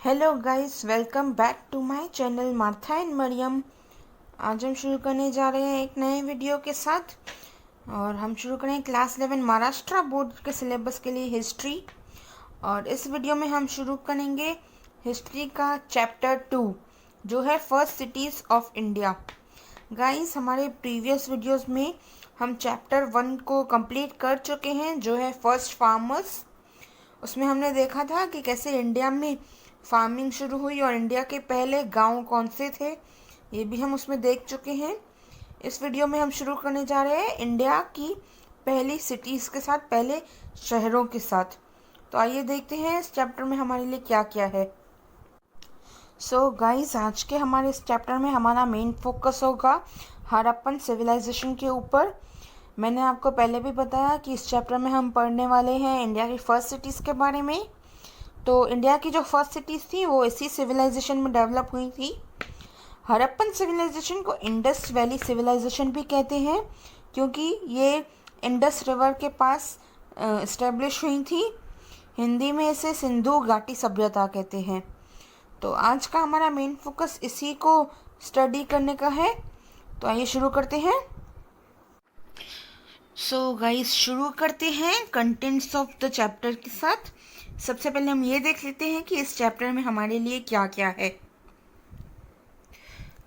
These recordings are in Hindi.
Hello guys, welcome back to my channel Martha and Mariam. आज हम शुरू करने जा रहे हैं एक नए वीडियो के साथ और हम शुरू करें क्लास 11 महाराष्ट्र बोर्ड के सिलेबस के लिए हिस्ट्री। और इस वीडियो में हम शुरू करेंगे हिस्ट्री का चैप्टर 2 जो है first cities of India. Guys, हमारे प्रीवियस वीडियोस में हम चैप्टर 1 को कंप्लीट कर चुके हैं जो है फर्स्ट फार्मर्स। उसमें हमने देखा था कि कैसे इंडिया में फार्मिंग शुरू हुई और इंडिया के पहले गांव कौन से थे, ये भी हम उसमें देख चुके हैं। इस वीडियो में हम शुरू करने जा रहे हैं इंडिया की पहली सिटीज़ के साथ, पहले शहरों के साथ। तो आइए देखते हैं इस चैप्टर में हमारे लिए क्या क्या है। सो गाइस, आज के हमारे इस चैप्टर में हमारा मेन फोकस होगा हड़प्पन सिविलाइजेशन के ऊपर। मैंने आपको पहले भी बताया कि इस चैप्टर में हम पढ़ने वाले हैं इंडिया की फर्स्ट सिटीज़ के बारे में। तो इंडिया की जो फर्स्ट सिटीज़ थी वो इसी सिविलाइजेशन में डेवलप हुई थी। हड़प्पन सिविलाइजेशन को इंडस वैली सिविलाइजेशन भी कहते हैं क्योंकि ये इंडस रिवर के पास इस्टेब्लिश हुई थी। हिंदी में इसे सिंधु घाटी सभ्यता कहते हैं। तो आज का हमारा मेन फोकस इसी को स्टडी करने का है। तो आइए शुरू करते हैं। सो गाइस, शुरू करते हैं कंटेंट्स ऑफ द चैप्टर के साथ। सबसे पहले हम ये देख लेते हैं कि इस चैप्टर में हमारे लिए क्या क्या है।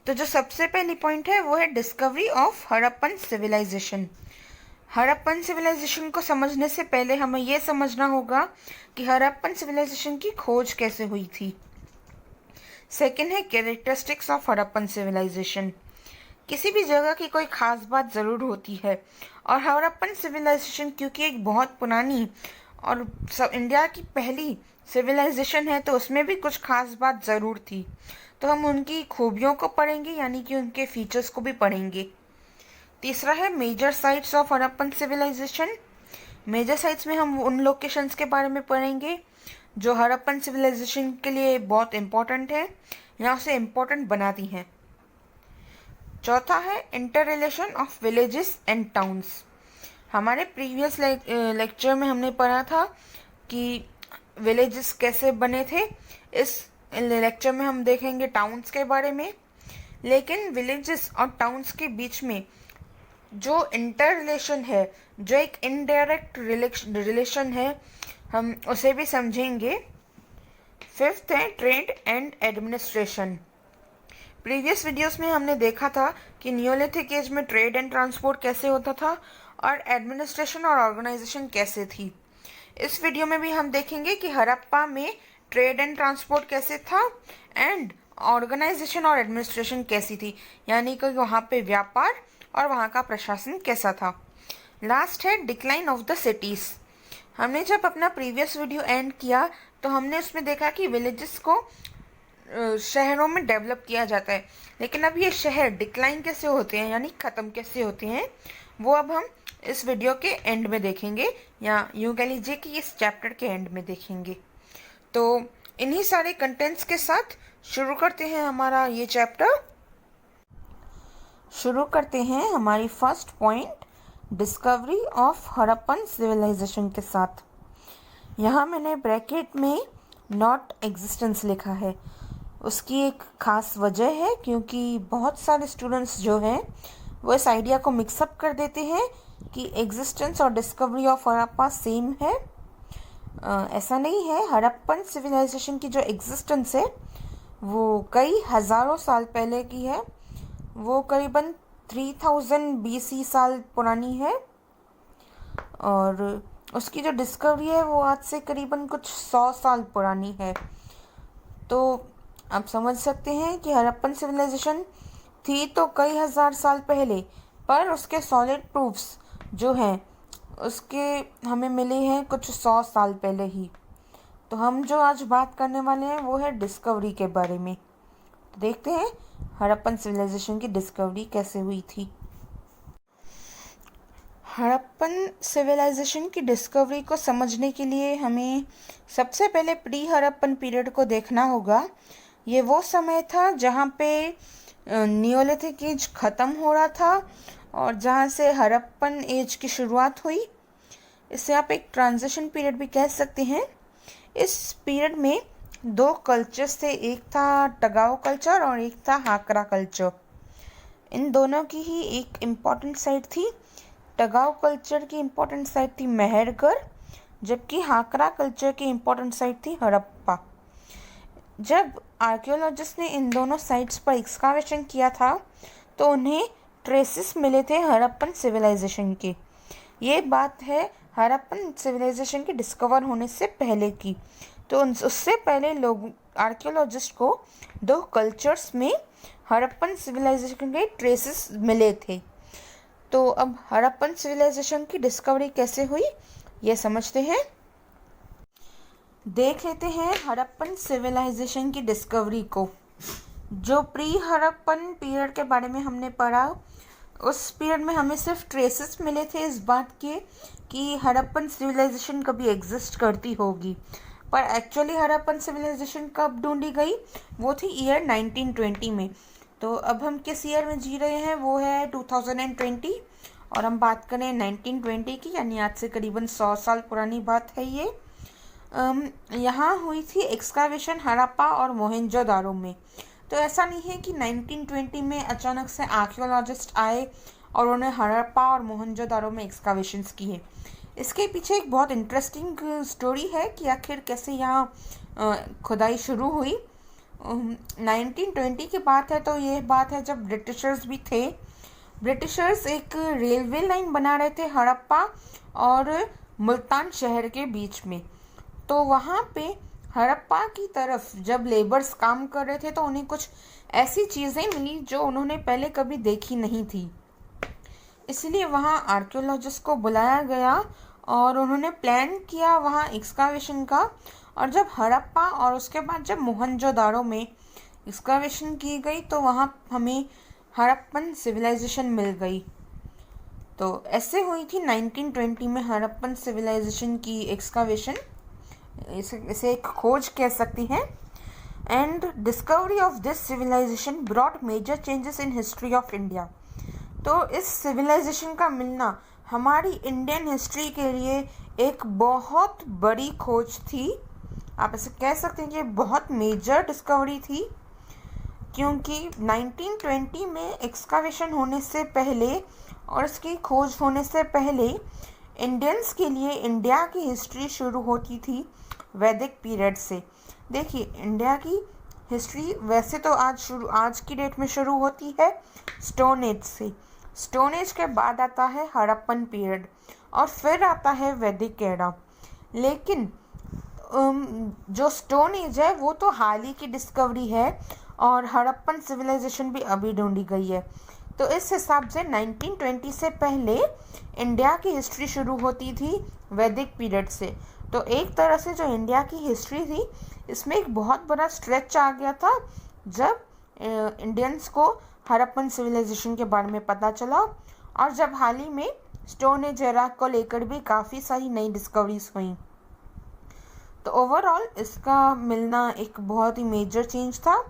तो जो सबसे पहली पॉइंट है वो है discovery of Harappan civilisation. Harappan civilisation को समझने से पहले हमें ये समझना होगा कि हड़प्पन सिविलाइजेशन की खोज कैसे हुई थी। सेकंड है कैरेक्टरिस्टिक्स ऑफ हड़प्पन सिविलाइजेशन। किसी भी जगह की कोई खास बात ज़रूर होती है और हड़प्पन सिविलाइजेशन क्योंकि एक बहुत पुरानी और सब इंडिया की पहली सिविलाइजेशन है तो उसमें भी कुछ खास बात ज़रूर थी। तो हम उनकी खूबियों को पढ़ेंगे, यानी कि उनके फीचर्स को भी पढ़ेंगे। तीसरा है major sites of Harappan civilisation. Major sites में हम उन लोकेशंस के बारे में पढ़ेंगे जो हड़प्पन सिविलाइजेशन के लिए बहुत इम्पोर्टेंट है, यहाँ से इम्पोर्टेंट बनाती हैं। चौथा है inter relation of villages and towns. हमारे प्रीवियस लेक्चर में हमने पढ़ा था कि विलेजेस कैसे बने थे। इस लेक्चर में हम देखेंगे टाउन्स के बारे में। लेकिन विलेजेस और टाउन्स के बीच में जो इंटर रिलेशन है, जो एक इनडायरेक्ट रिलेशन है, हम उसे भी समझेंगे। फिफ्थ है trade and administration. Previous videos में हमने देखा था कि नियोलिथिक एज में ट्रेड एंड ट्रांसपोर्ट कैसे होता था और एडमिनिस्ट्रेशन और ऑर्गेनाइजेशन कैसे थी। इस वीडियो में भी हम देखेंगे कि हड़प्पा में ट्रेड एंड ट्रांसपोर्ट कैसे था एंड ऑर्गेनाइजेशन और एडमिनिस्ट्रेशन कैसी थी, यानी कि वहाँ पे व्यापार और वहाँ का प्रशासन कैसा था। लास्ट है डिक्लाइन ऑफ द सिटीज़। हमने जब अपना प्रीवियस वीडियो एंड किया तो हमने उसमें देखा कि विलेजेस को शहरों में डेवलप किया जाता है, लेकिन अब ये शहर डिक्लाइन कैसे होते हैं, यानी ख़त्म कैसे होते हैं, वो अब हम इस वीडियो के एंड में देखेंगे, या यूँ कह लीजिए कि इस चैप्टर के एंड में देखेंगे। तो इन्हीं सारे कंटेंट्स के साथ शुरू करते हैं हमारा ये चैप्टर। शुरू करते हैं हमारी first point discovery of Harappan civilisation के साथ। यहाँ मैंने ब्रैकेट में नॉट एग्जिस्टेंस लिखा है। उसकी एक ख़ास वजह है क्योंकि बहुत सारे स्टूडेंट्स जो हैं वो इस आइडिया को मिक्सअप कर देते हैं कि एग्जिस्टेंस और डिस्कवरी ऑफ हड़प्पा सेम है। ऐसा नहीं है। हड़प्पन सिविलाइजेशन की जो एग्जिस्टेंस है वो कई हज़ारों साल पहले की है। वो करीबन 3000 BC साल पुरानी है और उसकी जो डिस्कवरी है वो आज से करीबन कुछ 100 साल पुरानी है। तो आप समझ सकते हैं कि हड़प्पन सिविलाइजेशन थी तो कई हज़ार साल पहले, पर उसके सॉलिड प्रूफ्स जो हैं उसके हमें मिले हैं कुछ 100 साल पहले ही। तो हम जो आज बात करने वाले हैं वो है डिस्कवरी के बारे में। तो देखते हैं हड़प्पन सिविलाइजेशन की डिस्कवरी कैसे हुई थी। हड़प्पन सिविलाइजेशन की डिस्कवरी को समझने के लिए हमें सबसे पहले प्री हड़प्पन पीरियड को देखना होगा। ये वो समय था जहाँ पे नियोलिथिक एज ख़त्म हो रहा था और जहाँ से हड़प्पन एज की शुरुआत हुई। इसे आप एक ट्रांजिशन पीरियड भी कह सकते हैं। इस पीरियड में दो कल्चर्स थे, एक था टगाओ कल्चर और एक था हाकरा कल्चर। इन दोनों की ही एक इम्पॉर्टेंट साइट थी। टगाओ कल्चर की इम्पॉर्टेंट साइट थी मेहरगढ़, जबकि हाकरा कल्चर की इम्पॉर्टेंट साइट थी हड़प्पा। जब आर्कियोलॉजिस्ट ने इन दोनों साइट्स पर एक्सकावेशन किया था तो उन्हें ट्रेसेस मिले थे हड़प्पन सिविलाइजेशन के। ये बात है हड़प्पन सिविलाइजेशन के डिस्कवर होने से पहले की। तो उससे पहले लोग आर्कियोलॉजिस्ट को दो कल्चर्स में हड़प्पन सिविलाइजेशन के ट्रेसेस मिले थे। तो अब हड़प्पन सिविलाइजेशन की डिस्कवरी कैसे हुई ये समझते हैं। देख लेते हैं हड़प्पन सिविलाइजेशन की डिस्कवरी को। जो प्री हड़प्पन पीरियड के बारे में हमने पढ़ा, उस पीरियड में हमें सिर्फ ट्रेसेस मिले थे इस बात के कि हड़प्पन सिविलाइजेशन कभी एग्जिस्ट करती होगी, पर एक्चुअली हड़प्पन सिविलाइजेशन कब ढूंढी गई वो थी ईयर 1920 में। तो अब हम किस ईयर में जी रहे हैं वो है 2020, और हम बात करें 1920 की, यानी आज से करीबन 100 साल पुरानी बात है ये। यहाँ हुई थी एक्सकावेशन हड़प्पा और मोहनजोदारो में। तो ऐसा नहीं है कि 1920 में अचानक से आर्कियोलॉजिस्ट आए और उन्होंने हड़प्पा और मोहनजोदारो में एक्सकावेशंस किए। इसके पीछे एक बहुत इंटरेस्टिंग स्टोरी है कि आखिर कैसे यहाँ खुदाई शुरू हुई। 1920 की बात है, तो ये बात है जब ब्रिटिशर्स भी थे। ब्रिटिशर्स एक रेलवे लाइन बना रहे थे हड़प्पा और मुल्तान शहर के बीच में। तो वहाँ पे हड़प्पा की तरफ जब लेबर्स काम कर रहे थे तो उन्हें कुछ ऐसी चीज़ें मिली जो उन्होंने पहले कभी देखी नहीं थी। इसलिए वहाँ आर्कियोलॉजिस्ट को बुलाया गया और उन्होंने प्लान किया वहाँ एक्सकावेशन का। और जब हड़प्पा और उसके बाद जब मोहनजोदारो में एक्सकावेशन की गई तो वहाँ हमें हड़प्पन सिविलाइजेशन मिल गई। तो ऐसे हुई थी 1920 में हड़प्पन सिविलाइजेशन की एक्सकावेशन, इसे एक खोज कह सकती हैं। And discovery of this civilisation brought major changes in history of India. तो इस सिविलाइजेशन का मिलना हमारी इंडियन हिस्ट्री के लिए एक बहुत बड़ी खोज थी। आप ऐसे कह सकते हैं कि बहुत मेजर डिस्कवरी थी, क्योंकि 1920 में एक्सकावेशन होने से पहले और इसकी खोज होने से पहले इंडियंस के लिए इंडिया की हिस्ट्री शुरू होती थी वैदिक पीरियड से। देखिए, इंडिया की हिस्ट्री वैसे तो आज की डेट में शुरू होती है स्टोन एज से। स्टोन एज के बाद आता है हड़प्पन पीरियड और फिर आता है वैदिक एरा। लेकिन जो स्टोन एज है वो तो हाल ही की डिस्कवरी है और हड़प्पन सिविलाइजेशन भी अभी ढूंढी गई है। तो इस हिसाब से 1920 से पहले इंडिया की हिस्ट्री शुरू होती थी वैदिक पीरियड से। तो एक तरह से जो इंडिया की हिस्ट्री थी इसमें एक बहुत बड़ा स्ट्रेच आ गया था जब इंडियंस को हड़प्पन सिविलाइजेशन के बारे में पता चला, और जब हाल ही में स्टोन एज एरा को लेकर भी काफ़ी सारी नई डिस्कवरीज हुई। तो ओवरऑल इसका मिलना एक बहुत ही मेजर चेंज था।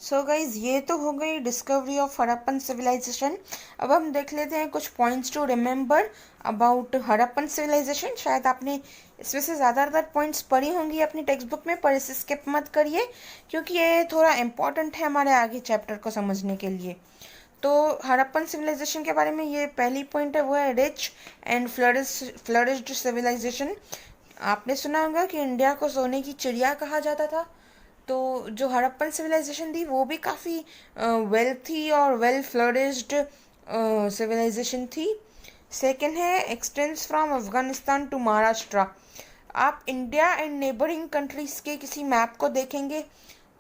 सो गाइज, ये तो हो गई डिस्कवरी ऑफ हड़प्पन सिविलाइजेशन। अब हम देख लेते हैं कुछ points to remember about Harappan civilisation. शायद आपने इसमें से ज़्यादातर पॉइंट्स पढ़ी होंगी अपनी टेक्स्ट बुक में, पर इसे स्किप मत करिए क्योंकि ये थोड़ा इम्पॉर्टेंट है हमारे आगे चैप्टर को समझने के लिए। तो हड़प्पन सिविलाइजेशन के बारे में ये पहली पॉइंट है, वो है रिच एंड फ्लरिश्ड सिविलाइजेशन। आपने सुना होगा कि इंडिया को सोने की चिड़िया कहा जाता था। तो जो हड़प्पन सिविलाइजेशन थी वो भी काफ़ी वेल्थी और वेल फ्लरिश्ड सिविलाइजेशन थी। सेकेंड है extends from Afghanistan to Maharashtra. आप इंडिया एंड नेबरिंग कंट्रीज़ के किसी मैप को देखेंगे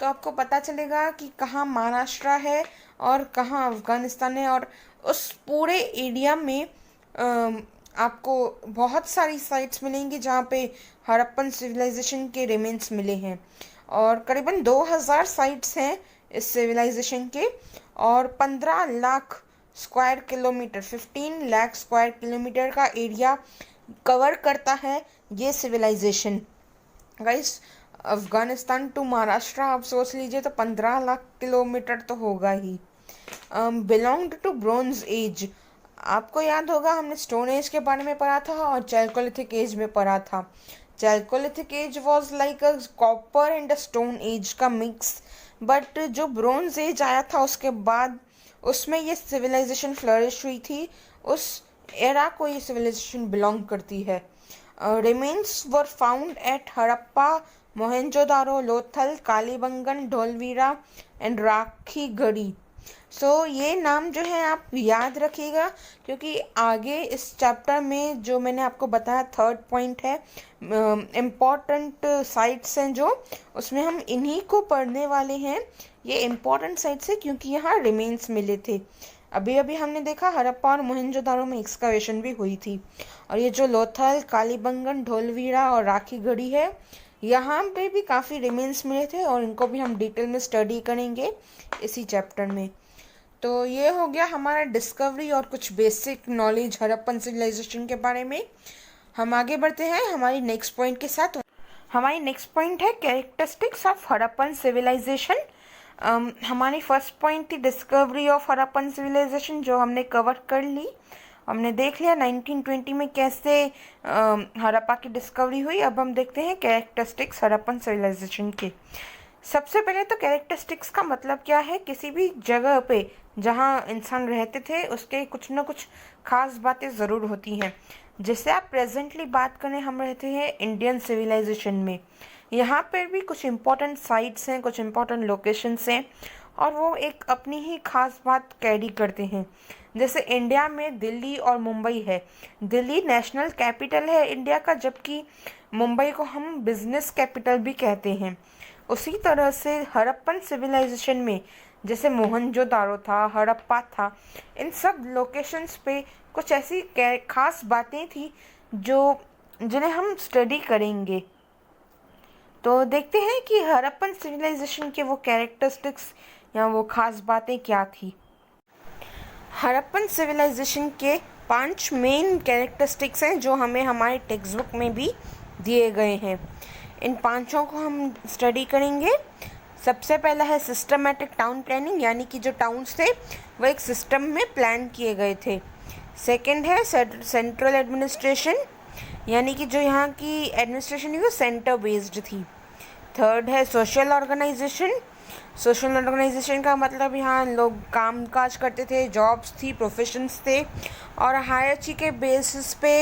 तो आपको पता चलेगा कि कहाँ महाराष्ट्र है और कहाँ अफगानिस्तान है, और उस पूरे एरिया में आपको बहुत सारी साइट्स मिलेंगी जहाँ पे हड़प्पन सिविलाइजेशन के रिमेन्स मिले हैं। और करीबन 2000 साइट्स हैं इस सिविलाइजेशन के, और 15 lakh square kilometre 15 lakh square kilometre का एरिया कवर करता है ये civilization. Guys, Afghanistan to Maharashtra आप सोच लीजिए तो 15 लाख किलोमीटर तो होगा ही। Belonged to bronze age. आपको याद होगा हमने स्टोन एज के बारे में पढ़ा था और चैल्कोलिथिक एज में पढ़ा था। Chalcolithic age was like a copper and a stone age का मिक्स, बट जो ब्रोंज एज आया था उसके बाद उसमें ये सिविलाइजेशन फ्लरिश हुई थी, उस एरा को ये सिविलाइजेशन बिलोंग करती है। Remains were found at Harappa, Mohenjodaro, Lothal, Kalibangan, Dholavira and Rakhigarhi. ये नाम जो है आप याद रखिएगा, क्योंकि आगे इस चैप्टर में जो मैंने आपको बताया थर्ड पॉइंट है, इम्पॉर्टेंट साइट्स हैं जो, उसमें हम इन्हीं को पढ़ने वाले हैं। ये इम्पॉर्टेंट साइट्स है क्योंकि यहाँ रिमेन्स मिले थे। अभी अभी हमने देखा हड़प्पा और मोहनजोदारो में एक्सकवेशन भी हुई थी, और ये जो लोथल, कालीबंगन, ढोलवीरा और राखीगढ़ी है, यहाँ पे भी काफ़ी रिमेन्स मिले थे और इनको भी हम डिटेल में स्टडी करेंगे इसी चैप्टर में। तो ये हो गया हमारा डिस्कवरी और कुछ बेसिक नॉलेज हड़प्पन सिविलाइजेशन के बारे में। हम आगे बढ़ते हैं हमारी नेक्स्ट पॉइंट के साथ। हमारी नेक्स्ट पॉइंट है कैरेक्टरिस्टिक्स ऑफ हड़प्पन सिविलाइजेशन। हमारी फर्स्ट पॉइंट थी डिस्कवरी ऑफ हड़प्पन सिविलाइजेशन, जो हमने कवर कर ली। हमने देख लिया 1920 में कैसे हड़प्पा की डिस्कवरी हुई। अब हम देखते हैं कैरेक्टरिस्टिक्स हड़प्पन सिविलाइजेशन के। सबसे पहले तो कैरेक्टरिस्टिक्स का मतलब क्या है, किसी भी जगह पे जहाँ इंसान रहते थे उसके कुछ ना कुछ खास बातें ज़रूर होती हैं। जैसे आप प्रेजेंटली बात करें, हम रहते हैं इंडियन सिविलाइजेशन में, यहाँ पर भी कुछ इम्पोर्टेंट साइट्स हैं, कुछ इम्पोर्टेंट लोकेशंस हैं, और वो एक अपनी ही खास बात कैरी करते हैं। जैसे इंडिया में दिल्ली और मुंबई है। दिल्ली नेशनल कैपिटल है इंडिया का, जबकि मुंबई को हम बिजनेस कैपिटल भी कहते हैं। उसी तरह से हड़प्पन सिविलाइजेशन में जैसे मोहनजोदारो था, हड़प्पा था, इन सब लोकेशंस पे कुछ ऐसी खास बातें थी जो जिन्हें हम स्टडी करेंगे। तो देखते हैं कि हड़प्पन सिविलाइजेशन के वो कैरेक्टरिस्टिक्स या वो खास बातें क्या थी। हड़प्पन सिविलाइजेशन के 5 मेन कैरेक्टरिस्टिक्स हैं जो हमें हमारे टेक्स्ट बुक में भी दिए गए हैं। इन पांचों को हम स्टडी करेंगे। सबसे पहला है सिस्टमैटिक टाउन प्लानिंग, यानी कि जो टाउन्स थे वो एक सिस्टम में प्लान किए गए थे। सेकंड है सेंट्रल एडमिनिस्ट्रेशन, यानी कि जो यहाँ की एडमिनिस्ट्रेशन थी वो सेंटर बेस्ड थी। थर्ड है सोशल ऑर्गेनाइजेशन। सोशल ऑर्गेनाइजेशन का मतलब यहाँ लोग काम काज करते थे, जॉब्स थी, प्रोफेशंस थे, और हायरची के बेसिस पे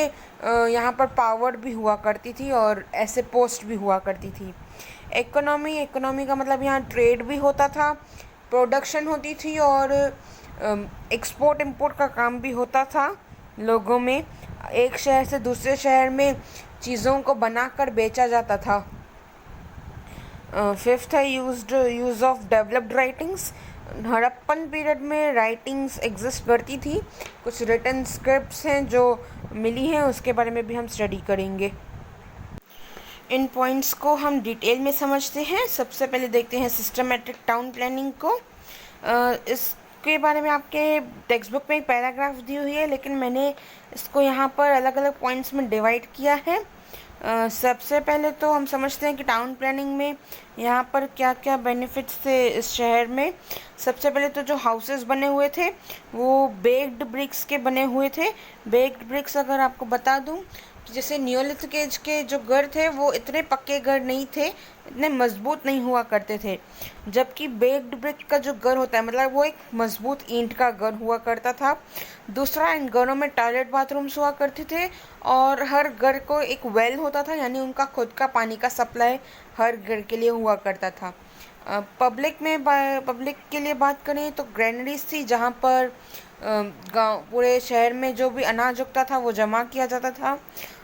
यहाँ पर पावर भी हुआ करती थी और ऐसे पोस्ट भी हुआ करती थी। इकोनॉमी का मतलब यहाँ ट्रेड भी होता था, प्रोडक्शन होती थी, और एक्सपोर्ट इंपोर्ट का काम भी होता था लोगों में। एक शहर से दूसरे शहर में चीज़ों को बनाकर बेचा जाता था। फिफ्थ है use of developed writings. Harappan period में राइटिंग्स एग्जिस्ट करती थी, कुछ रिटन स्क्रिप्ट्स हैं जो मिली हैं, उसके बारे में भी हम स्टडी करेंगे। इन पॉइंट्स को हम डिटेल में समझते हैं। सबसे पहले देखते हैं सिस्टमेटिक टाउन प्लानिंग को। इसके बारे में आपके टेक्स्ट बुक में एक पैराग्राफ दी हुई है, लेकिन मैंने इसको यहाँ पर अलग अलग पॉइंट्स में डिवाइड किया है। सबसे पहले तो हम समझते हैं कि टाउन प्लानिंग में यहाँ पर क्या क्या बेनिफिट्स थे इस शहर में। सबसे पहले तो जो हाउसेस बने हुए थे वो बेक्ड ब्रिक्स के बने हुए थे। बेक्ड ब्रिक्स अगर आपको बता दूँ, जैसे नियोलिथिक एज के जो घर थे वो इतने पक्के घर नहीं थे, इतने मजबूत नहीं हुआ करते थे, जबकि बेक्ड ब्रिक का जो घर होता है मतलब वो एक मजबूत ईंट का घर हुआ करता था। दूसरा, इन घरों में टॉयलेट बाथरूम्स हुआ करते थे, और हर घर को एक वेल होता था, यानी उनका खुद का पानी का सप्लाई हर घर के लिए हुआ करता था। पब्लिक के लिए बात करें तो ग्रैनरीज थी, जहाँ पर गाँव पूरे शहर में जो भी अनाज उगता था वो जमा किया जाता था।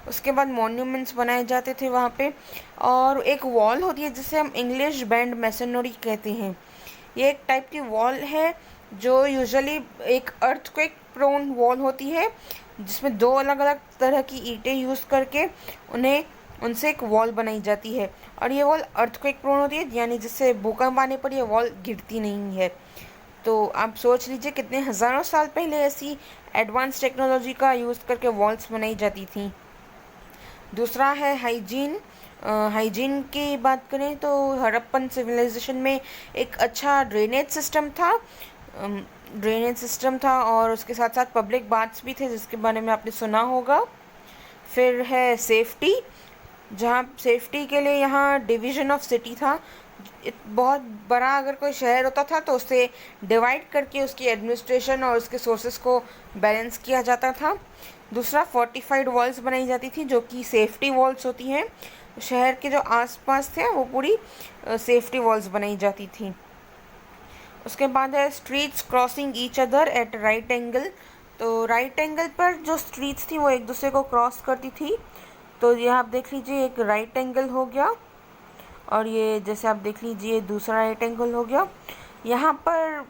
उसके बाद मॉन्यूमेंट्स बनाए जाते थे वहाँ पे, और एक वॉल होती है जिसे हम इंग्लिश बैंड मैसनरी कहते हैं। ये एक टाइप की वॉल है जो यूजुअली एक अर्थक्वेक प्रोन वॉल होती है, जिसमें 2 अलग अलग तरह की ईंटें यूज़ करके उनसे एक वॉल बनाई जाती है, और ये वॉल अर्थक्वेक प्रोन होती है, यानी जिससे भूकंप आने पर ये वॉल गिरती नहीं है। तो आप सोच लीजिए कितने हज़ारों साल पहले ऐसी एडवांस टेक्नोलॉजी का यूज़ करके वॉल्स बनाई जाती थी। दूसरा है हाइजीन। हाइजीन की बात करें तो हड़प्पन सिविलाइजेशन में एक अच्छा ड्रेनेज सिस्टम था, और उसके साथ साथ पब्लिक बाथ्स भी थे, जिसके बारे में आपने सुना होगा। फिर है सेफ्टी। जहाँ सेफ्टी के लिए यहाँ डिवीज़न ऑफ सिटी था। बहुत बड़ा अगर कोई शहर होता था तो उसे डिवाइड करके उसकी एडमिनिस्ट्रेशन और उसके सोर्सेस को बैलेंस किया जाता था। दूसरा, फोर्टिफाइड वॉल्स बनाई जाती थी जो कि सेफ्टी वॉल्स होती हैं। शहर के जो आसपास थे वो पूरी सेफ्टी वॉल्स बनाई जाती थी। उसके बाद है streets crossing each other at right angle. तो राइट एंगल पर जो स्ट्रीट्स थी वो एक दूसरे को क्रॉस करती थी। तो ये आप देख लीजिए, एक राइट एंगल हो गया, और ये जैसे आप देख लीजिए दूसरा राइट एंगल हो गया। यहाँ पर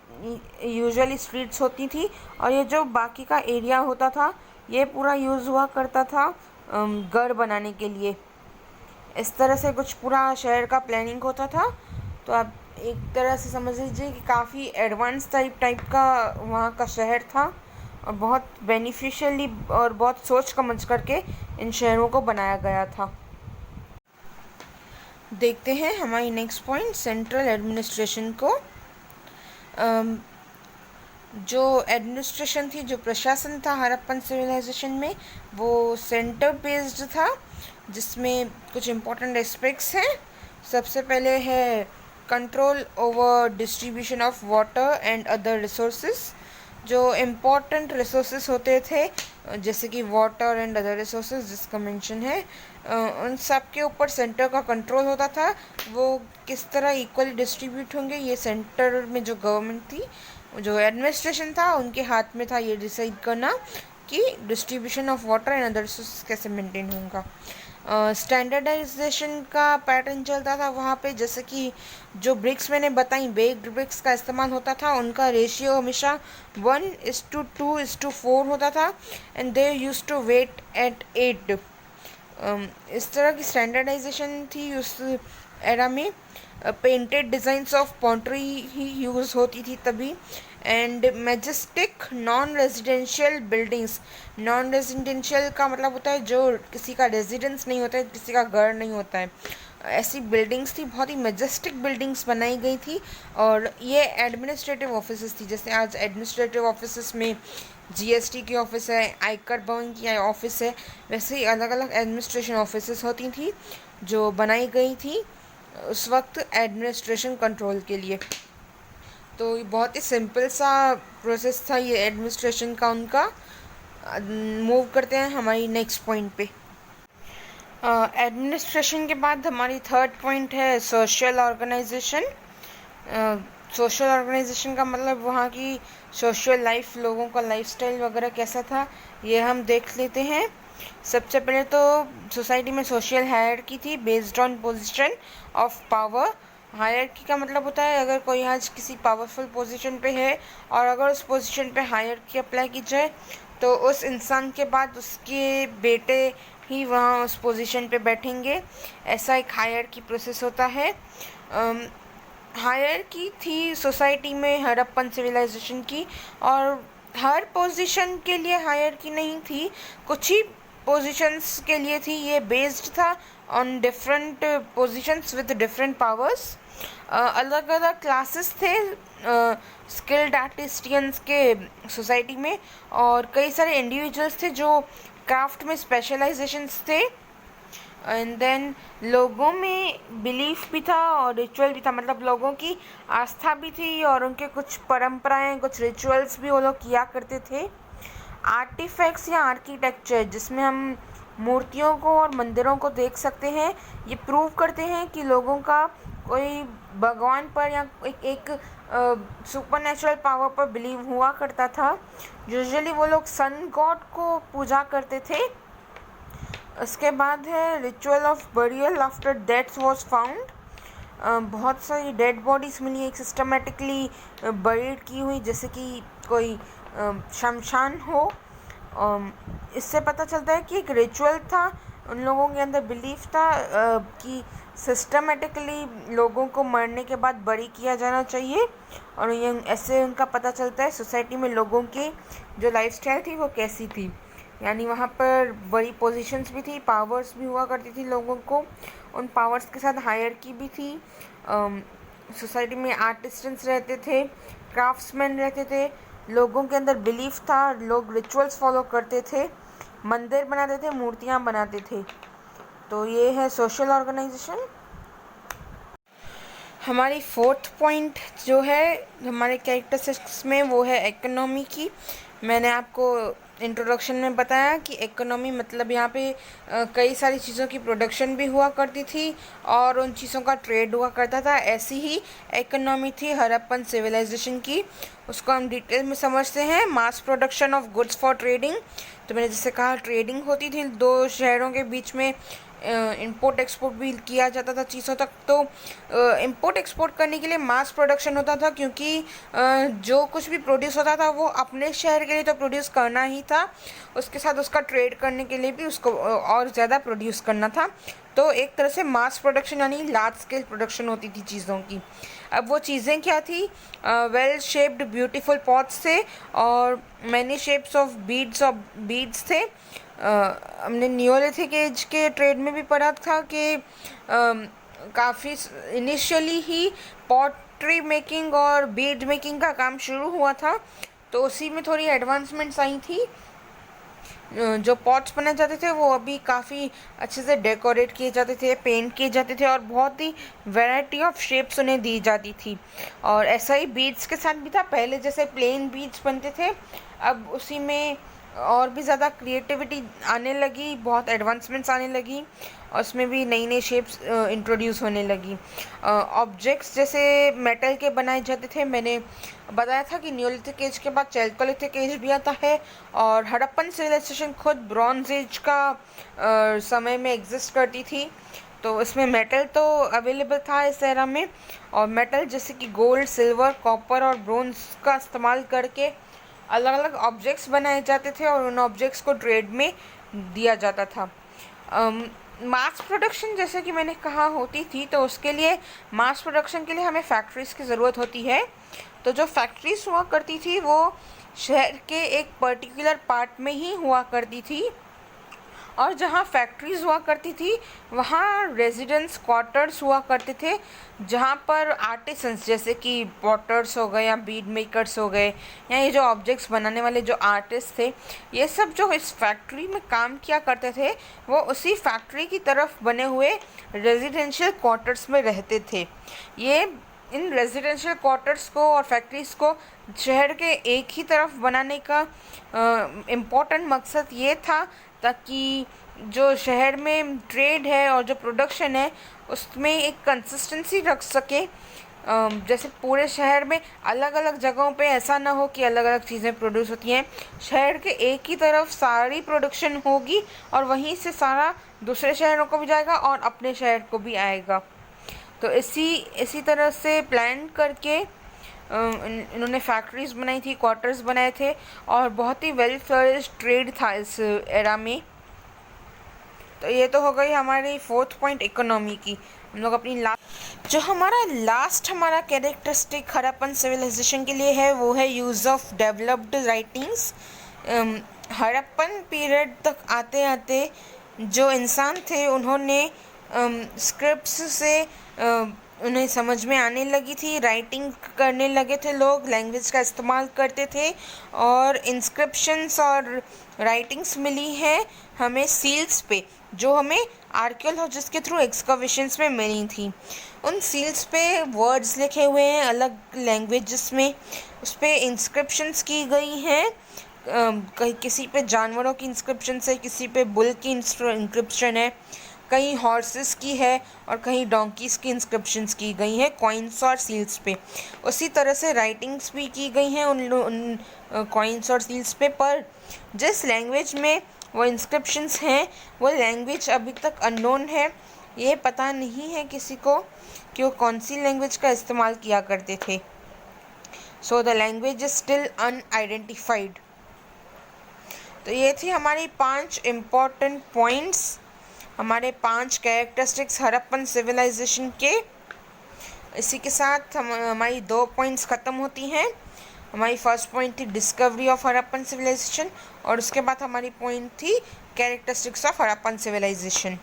यूजुअली स्ट्रीट्स होती थी, और ये जो बाकी का एरिया होता था ये पूरा यूज़ हुआ करता था घर बनाने के लिए। इस तरह से कुछ पूरा शहर का प्लानिंग होता था। तो आप एक तरह से समझ लीजिए कि काफ़ी एडवांस टाइप का वहाँ का शहर था, और बहुत बेनिफिशियली और बहुत सोच समझ करके इन शहरों को बनाया गया था। देखते हैं हमारी नेक्स्ट पॉइंट, सेंट्रल एडमिनिस्ट्रेशन को। जो एडमिनिस्ट्रेशन थी, जो प्रशासन था हड़प्पन सिविलाइजेशन में, वो सेंटर बेस्ड था, जिसमें कुछ इम्पोर्टेंट एस्पेक्ट्स हैं। सबसे पहले है control over distribution of water and other resources. जो इम्पोर्टेंट रिसोर्सेज होते थे जैसे कि वाटर एंड अदर रिसोर्सेज जिसका मेंशन है, उन सब के ऊपर सेंटर का कंट्रोल होता था। वो किस तरह इक्वली डिस्ट्रीब्यूट होंगे ये सेंटर में जो गवर्नमेंट थी, जो एडमिनिस्ट्रेशन था, उनके हाथ में था ये डिसाइड करना कि distribution of water and other resources कैसे मेंटेन होगा। स्टैंडर्डाइजेशन का पैटर्न चलता था वहाँ पे, जैसे कि जो ब्रिक्स मैंने बताई, बेक्ड ब्रिक्स का इस्तेमाल होता था, उनका रेशियो हमेशा 1:2:4 होता था, and they used to weight at 8। इस तरह की स्टैंडर्डाइजेशन थी उस एरा में। पेंटेड डिज़ाइंस ऑफ पॉन्ट्री ही यूज़ होती थी तभी। And majestic non residential buildings. Non residential का मतलब होता है जो किसी का रेजिडेंस नहीं होता है, किसी का घर नहीं होता है, ऐसी बिल्डिंग्स थी, बहुत ही मैजेस्टिक बिल्डिंग्स बनाई गई थी। और ये एडमिनिस्ट्रेटिव ऑफिसेस थी, जैसे आज एडमिनिस्ट्रेटिव ऑफिसेस में जीएसटी की ऑफिस है, आयकर भवन की ऑफिस है, वैसे ही अलग अलग एडमिनिस्ट्रेशन ऑफिसेस होती थी जो बनाई गई थी उस वक्त एडमिनिस्ट्रेशन कंट्रोल के लिए। तो ये बहुत ही सिंपल सा प्रोसेस था ये एडमिनिस्ट्रेशन का उनका। मूव करते हैं हमारी नेक्स्ट पॉइंट पे। एडमिनिस्ट्रेशन के बाद हमारी थर्ड पॉइंट है सोशल ऑर्गेनाइजेशन। सोशल ऑर्गेनाइजेशन का मतलब वहाँ की सोशल लाइफ, लोगों का लाइफस्टाइल वगैरह कैसा था ये हम देख लेते हैं। सबसे पहले तो सोसाइटी में सोशल हायरार्की थी based on position of power. Hierarchy का मतलब होता है अगर कोई आज किसी पावरफुल पोजीशन पे है और अगर उस पोजीशन पे हायरार्की अप्लाई की जाए तो उस इंसान के बाद उसके बेटे ही वहाँ उस पोजीशन पे बैठेंगे। ऐसा एक हायरार्की प्रोसेस होता है। हायरार्की थी सोसाइटी में हड़प्पन सिविलाइजेशन की, और हर पोजीशन के लिए हायरार्की नहीं थी, कुछ ही पोजीशंस के लिए थी। ये बेस्ड था on different positions with different powers. अलग अलग क्लासेस थे स्किल्ड आर्टिस्टियंस के सोसाइटी में, और कई सारे इंडिविजुअल्स थे जो क्राफ्ट में स्पेशलाइजेशंस थे। एंड देन लोगों में बिलीफ भी था और रिचुअल भी था, मतलब लोगों की आस्था भी थी और उनके कुछ परंपराएं, कुछ रिचुअल्स भी वो लोग किया करते थे। आर्टिफैक्ट्स या आर्किटेक्चर जिसमें हम मूर्तियों को और मंदिरों को देख सकते हैं, ये प्रूव करते हैं कि लोगों का कोई भगवान पर या एक सुपर नेचुरल पावर पर बिलीव हुआ करता था। यूजुअली वो लोग सन गॉड को पूजा करते थे। उसके बाद है ritual of burial after death was found. बहुत सारी डेड बॉडीज मिली एक सिस्टमेटिकली बरीड की हुई, जैसे कि कोई शमशान हो। इससे पता चलता है कि एक रिचुअल था, उन लोगों के अंदर बिलीफ था कि सिस्टमेटिकली लोगों को मरने के बाद बरी किया जाना चाहिए, और ये ऐसे उनका पता चलता है सोसाइटी में लोगों की जो लाइफस्टाइल थी वो कैसी थी। यानी वहाँ पर बड़ी पोजीशंस भी थी, पावर्स भी हुआ करती थी लोगों को, उन पावर्स के साथ हायरार्की भी थी। सोसाइटी में आर्टिस्टन्स रहते थे, क्राफ्ट्समैन रहते थे, लोगों के अंदर बिलीफ था, लोग रिचुअल्स फॉलो करते थे, मंदिर बनाते थे, मूर्तियाँ बनाते थे। तो ये है सोशल ऑर्गेनाइजेशन। हमारी फोर्थ पॉइंट जो है हमारे कैरेक्टरिस्टिक्स में वो है इकोनॉमी की। मैंने आपको इंट्रोडक्शन में बताया कि इकोनॉमी मतलब यहाँ पे कई सारी चीज़ों की प्रोडक्शन भी हुआ करती थी और उन चीज़ों का ट्रेड हुआ करता था। ऐसी ही इकोनॉमी थी हड़प्पन सिविलाइजेशन की। उसको हम डिटेल में समझते हैं। Mass production of goods for trading, तो मैंने जैसे कहा ट्रेडिंग होती थी दो शहरों के बीच में, इंपोर्ट एक्सपोर्ट भी किया जाता था चीज़ों तक। तो इंपोर्ट एक्सपोर्ट करने के लिए मास प्रोडक्शन होता था, क्योंकि जो कुछ भी प्रोड्यूस होता था वो अपने शहर के लिए तो प्रोड्यूस करना ही था, उसके साथ उसका ट्रेड करने के लिए भी उसको और ज़्यादा प्रोड्यूस करना था। तो एक तरह से मास प्रोडक्शन यानी लार्ज स्केल प्रोडक्शन होती थी चीज़ों की। अब वो चीज़ें क्या थी? वेल शेप्ड ब्यूटीफुल पॉट्स थे और मैनी शेप्स ऑफ बीड्स थे। हमने नियोलिथिक एज के ट्रेड में भी पढ़ा था कि काफ़ी इनिशियली ही पॉटरी मेकिंग और बीड मेकिंग का काम शुरू हुआ था, तो उसी में थोड़ी एडवांसमेंट्स आई थी। जो पॉट्स बनाए जाते थे वो अभी काफ़ी अच्छे से डेकोरेट किए जाते थे, पेंट किए जाते थे और बहुत ही वैरायटी ऑफ शेप्स उन्हें दी जाती थी। और ऐसा ही बीड्स के साथ भी था। पहले जैसे प्लेन बीड्स बनते थे, अब उसी में और भी ज़्यादा क्रिएटिविटी आने लगी, बहुत एडवांसमेंट्स आने लगी और उसमें भी नई नई शेप्स इंट्रोड्यूस होने लगी। ऑब्जेक्ट्स जैसे मेटल के बनाए जाते थे। मैंने बताया था कि न्यूलिथिक एज के बाद चैल्कोलिथिक एज भी आता है और हड़प्पन सिविलाइजेशन खुद ब्रॉन्ज एज का समय में एग्जिस्ट करती थी। तो इसमें मेटल तो अवेलेबल था इस एरा में, और मेटल जैसे कि गोल्ड, सिल्वर, कॉपर और ब्रोंज का इस्तेमाल करके अलग अलग ऑब्जेक्ट्स बनाए जाते थे और उन ऑब्जेक्ट्स को ट्रेड में दिया जाता था। मास प्रोडक्शन जैसे कि मैंने कहा होती थी, तो उसके लिए मास प्रोडक्शन के लिए हमें फैक्ट्रीज़ की ज़रूरत होती है। तो जो फैक्ट्रीज हुआ करती थी वो शहर के एक पर्टिकुलर पार्ट में ही हुआ करती थी, और जहाँ फैक्ट्रीज़ हुआ करती थी वहाँ रेजिडेंस क्वार्टर्स हुआ करते थे, जहाँ पर आर्टिसंस जैसे कि पॉटर्स हो गए या बीड मेकर्स हो गए या ये जो ऑब्जेक्ट्स बनाने वाले जो आर्टिस्ट थे, ये सब जो इस फैक्ट्री में काम किया करते थे वो उसी फैक्ट्री की तरफ बने हुए रेजिडेंशियल क्वार्टर्स में रहते थे। ये इन रेजिडेंशियल क्वार्टर्स को और फैक्ट्रीज़ को शहर के एक ही तरफ बनाने का इम्पोर्टेंट मकसद ये था ताकि जो शहर में ट्रेड है और जो प्रोडक्शन है उसमें एक कंसिस्टेंसी रख सके। जैसे पूरे शहर में अलग अलग जगहों पे ऐसा ना हो कि अलग अलग चीज़ें प्रोड्यूस होती हैं। शहर के एक ही तरफ सारी प्रोडक्शन होगी और वहीं से सारा दूसरे शहरों को भी जाएगा और अपने शहर को भी आएगा। तो इसी तरह से प्लान करके इन्होंने फैक्ट्रीज़ बनाई थी, क्वार्टर्स बनाए थे और बहुत ही वेल फ्लरिश्ड ट्रेड था इस एरा में। तो ये तो हो गई हमारी फोर्थ पॉइंट इकोनॉमी की। हम लोग अपनी जो हमारा कैरेक्टरिस्टिक हड़प्पन सिविलाइजेशन के लिए है वो है use of developed writings. Harappan period तक आते आते जो इंसान थे उन्होंने स्क्रिप्ट्स से उन्हें समझ में आने लगी थी, राइटिंग करने लगे थे लोग, लैंग्वेज का इस्तेमाल करते थे और इंस्क्रिप्शंस और राइटिंग्स मिली हैं हमें सील्स पे, जो हमें आर्कियोलॉजिस्ट के थ्रू एक्सकवेशंस में मिली थी। उन सील्स पे वर्ड्स लिखे हुए हैं अलग लैंग्वेजेस में, उस पर इंस्क्रिप्शंस की गई हैं। कहीं किसी पे जानवरों की इंस्क्रिप्शन है, किसी पे बुल की इंस्क्रिप्शन है, कहीं हॉर्सेस की है और कहीं डोंकीज़ की इंस्क्रिप्शंस की गई हैं कॉइन्स और सील्स पे। उसी तरह से राइटिंग्स भी की गई हैं उन कॉइन्स और सील्स पे, पर जिस लैंग्वेज में वो इंस्क्रिप्शंस हैं वो लैंग्वेज अभी तक अननोन है। ये पता नहीं है किसी को कि वो कौन सी लैंग्वेज का इस्तेमाल किया करते थे। So the language is still unidentified. तो ये थी हमारी 5 इम्पॉर्टेंट पॉइंट्स, हमारे 5 कैरेक्टरिस्टिक्स हड़प्पन सिविलाइजेशन के। इसी के साथ हमारी 2 पॉइंट्स ख़त्म होती हैं। हमारी फर्स्ट पॉइंट थी डिस्कवरी ऑफ हड़प्पन सिविलाइजेशन और उसके बाद हमारी पॉइंट थी कैरेक्टरिस्टिक्स ऑफ हड़प्पन सिविलाइजेशन।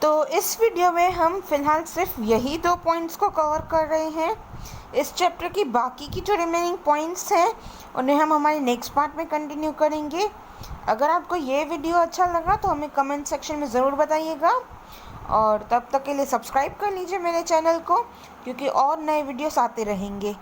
तो इस वीडियो में हम फ़िलहाल सिर्फ यही 2 पॉइंट्स को कवर कर रहे हैं। इस चैप्टर की बाकी की जो रिमेनिंग पॉइंट्स हैं उन्हें हम हमारे नेक्स्ट पार्ट में कंटिन्यू करेंगे। अगर आपको ये वीडियो अच्छा लगा तो हमें कमेंट सेक्शन में ज़रूर बताइएगा, और तब तक के लिए सब्सक्राइब कर लीजिए मेरे चैनल को, क्योंकि और नए वीडियोस आते रहेंगे।